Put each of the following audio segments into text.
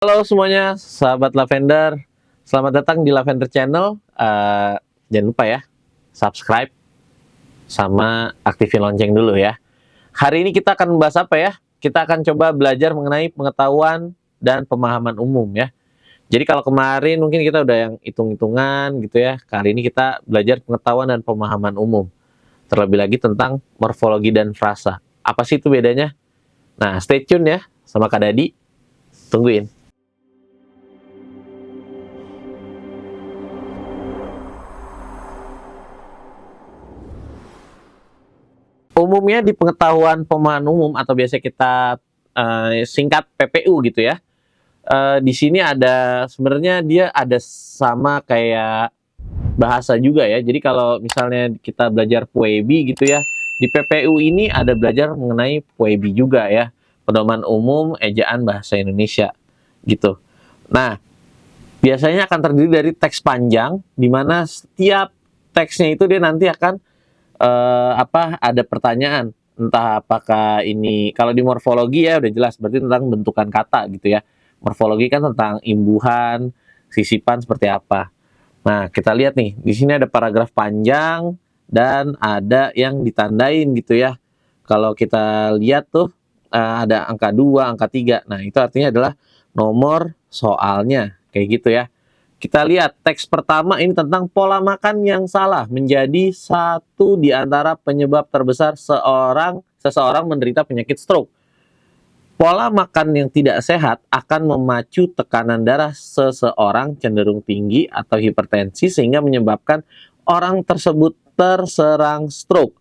Halo semuanya, sahabat Lavender. Selamat datang di Lavender Channel. Jangan lupa ya, subscribe sama aktifin lonceng dulu ya. Hari ini kita akan membahas apa ya? Kita akan coba belajar mengenai pengetahuan dan pemahaman umum ya. Jadi kalau kemarin mungkin kita udah yang hitung-hitungan gitu ya. Kali ini kita belajar pengetahuan dan pemahaman umum. Terlebih lagi tentang morfologi dan frasa. Apa sih itu bedanya? Nah, stay tune ya sama Kak Dadi. Tungguin. Umumnya di pengetahuan pemahaman umum atau biasa kita singkat PPU gitu ya. Di sini ada sebenarnya dia ada sama kayak bahasa juga ya. Jadi kalau misalnya kita belajar Puebi gitu ya, di PPU ini ada belajar mengenai Puebi juga ya. Pedoman umum ejaan bahasa Indonesia gitu. Nah, biasanya akan terdiri dari teks panjang di mana setiap teksnya itu dia nanti akan ada pertanyaan, entah apakah ini kalau di morfologi ya udah jelas berarti tentang bentukan kata gitu ya. Morfologi kan tentang imbuhan, sisipan seperti apa. Nah, kita lihat nih, di sini ada paragraf panjang dan ada yang ditandain gitu ya. Kalau kita lihat tuh ada angka 2, angka 3. Nah, itu artinya adalah nomor soalnya, kayak gitu ya. Kita lihat teks pertama ini tentang pola makan yang salah menjadi satu di antara penyebab terbesar seseorang menderita penyakit stroke. Pola makan yang tidak sehat akan memacu tekanan darah seseorang cenderung tinggi atau hipertensi sehingga menyebabkan orang tersebut terserang stroke.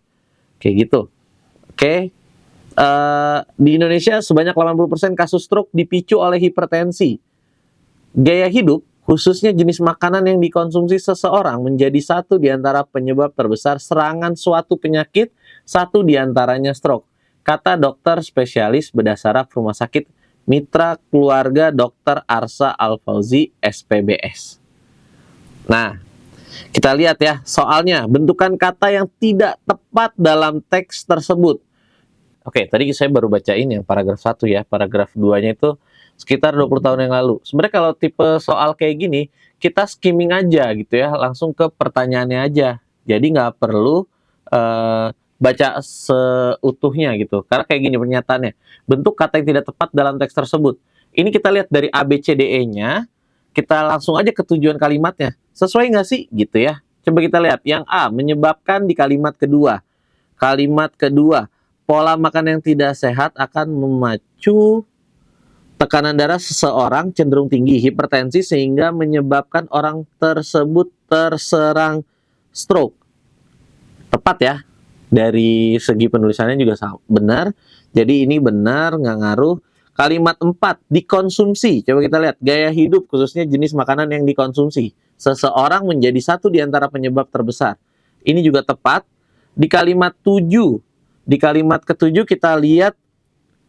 Kayak gitu. Oke. Di Indonesia sebanyak 80% kasus stroke dipicu oleh hipertensi. Gaya hidup, khususnya jenis makanan yang dikonsumsi seseorang menjadi satu di antara penyebab terbesar serangan suatu penyakit, satu di antaranya stroke. Kata dokter spesialis bedah saraf Rumah Sakit Mitra Keluarga Dr. Arsa Al-Fauzi, SPBS. Nah, kita lihat ya, soalnya bentukan kata yang tidak tepat dalam teks tersebut. Oke, tadi saya baru bacain yang paragraf 1 ya. Paragraf 2-nya itu sekitar 20 tahun yang lalu. Sebenarnya kalau tipe soal kayak gini, kita skimming aja gitu ya, langsung ke pertanyaannya aja. Jadi nggak perlu baca seutuhnya gitu. Karena kayak gini pernyataannya. Bentuk kata yang tidak tepat dalam teks tersebut. Ini kita lihat dari ABCDE-nya, kita langsung aja ke tujuan kalimatnya. Sesuai nggak sih? Gitu ya. Coba kita lihat. Yang A, menyebabkan di kalimat kedua. Kalimat kedua, pola makan yang tidak sehat akan memacu tekanan darah seseorang cenderung tinggi, hipertensi, sehingga menyebabkan orang tersebut terserang stroke. Tepat ya? Dari segi penulisannya juga benar. Jadi ini benar, nggak ngaruh. Kalimat 4, dikonsumsi. Coba kita lihat, gaya hidup khususnya jenis makanan yang dikonsumsi. Seseorang menjadi satu di antara penyebab terbesar. Ini juga tepat. Di kalimat 7, di kalimat ke-7 kita lihat,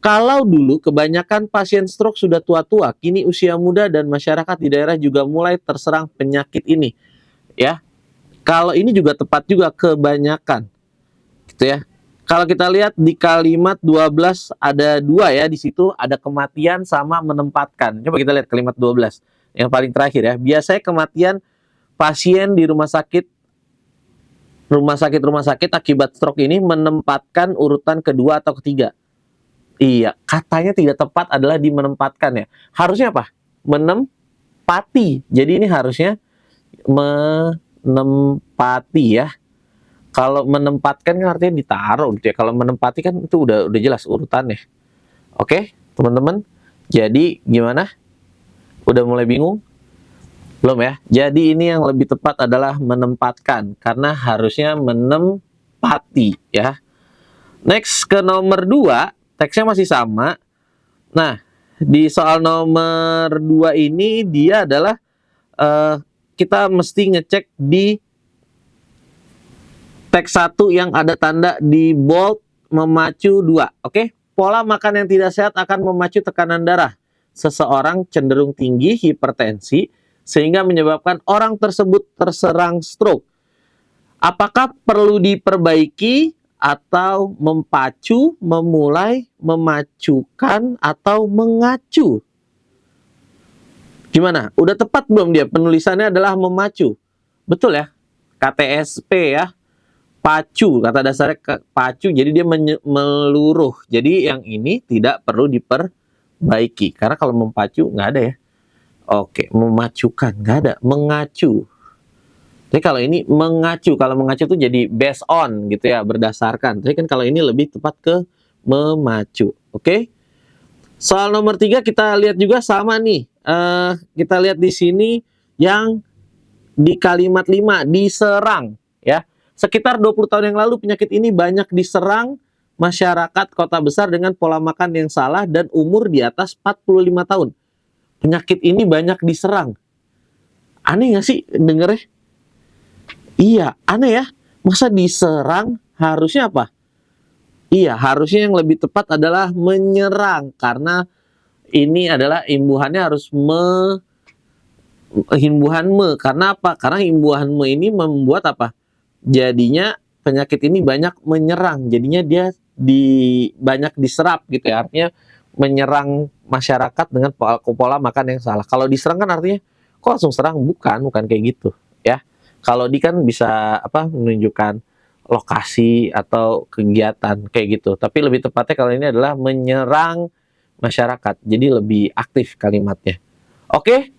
kalau dulu kebanyakan pasien stroke sudah tua-tua, kini usia muda dan masyarakat di daerah juga mulai terserang penyakit ini. Ya, kalau ini juga tepat juga, kebanyakan. Gitu ya. Kalau kita lihat di kalimat 12 ada 2 ya, di situ ada kematian sama menempatkan. Coba kita lihat kalimat 12 yang paling terakhir ya. Biasanya kematian pasien di rumah sakit akibat stroke ini menempatkan urutan kedua atau ketiga. Iya, katanya tidak tepat adalah di menempatkan ya. Harusnya apa? Menempati. Jadi ini harusnya menempati ya. Kalau menempatkan kan artinya ditaruh gitu ya. Kalau menempati kan itu udah jelas urutannya. Oke, teman-teman. Jadi gimana? Udah mulai bingung? Belum ya? Jadi ini yang lebih tepat adalah menempatkan. Karena harusnya menempati ya. Next ke nomor 2, teksnya masih sama. Nah, di soal nomor 2 ini dia adalah kita mesti ngecek di teks 1 yang ada tanda di bold memacu 2. Oke? Pola makan yang tidak sehat akan memacu tekanan darah. Seseorang cenderung tinggi, hipertensi, sehingga menyebabkan orang tersebut terserang stroke. Apakah perlu diperbaiki atau mempacu, memulai, memacukan, atau mengacu? Gimana? Udah tepat belum dia? Penulisannya adalah memacu. Betul ya? KTSP ya. Pacu, kata dasarnya pacu, jadi dia meluruh. Jadi yang ini tidak perlu diperbaiki. Karena kalau memacu nggak ada ya. Oke, memacukan, nggak ada. Mengacu. Jadi kalau ini mengacu, kalau mengacu itu jadi based on gitu ya, berdasarkan. Tapi kan kalau ini lebih tepat ke memacu. Oke? Soal nomor 3 kita lihat juga sama nih. Kita lihat di sini yang di kalimat 5 diserang ya. Sekitar 20 tahun yang lalu penyakit ini banyak diserang masyarakat kota besar dengan pola makan yang salah dan umur di atas 45 tahun. Penyakit ini banyak diserang. Aneh nggak sih dengernya? Iya, aneh ya. Masa diserang harusnya apa? Iya, harusnya yang lebih tepat adalah menyerang karena ini adalah imbuhannya harus himbuhan karena apa? Karena himbuhan ini membuat apa? Jadinya penyakit ini banyak menyerang. Jadinya dia banyak diserap gitu ya. Artinya menyerang masyarakat dengan pola makan yang salah. Kalau diserang kan artinya kok langsung serang? Bukan kayak gitu ya. Kalau di kan bisa apa? Menunjukkan lokasi atau kegiatan kayak gitu. Tapi lebih tepatnya kalau ini adalah menyerang masyarakat. Jadi lebih aktif kalimatnya. Oke,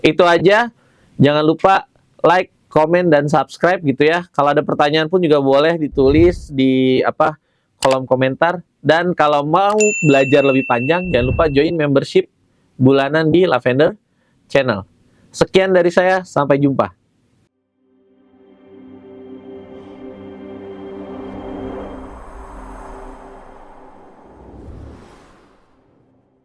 itu aja. Jangan lupa like, komen, dan subscribe gitu ya. Kalau ada pertanyaan pun juga boleh ditulis di kolom komentar. Dan kalau mau belajar lebih panjang, jangan lupa join membership bulanan di Lavender Channel. Sekian dari saya, sampai jumpa.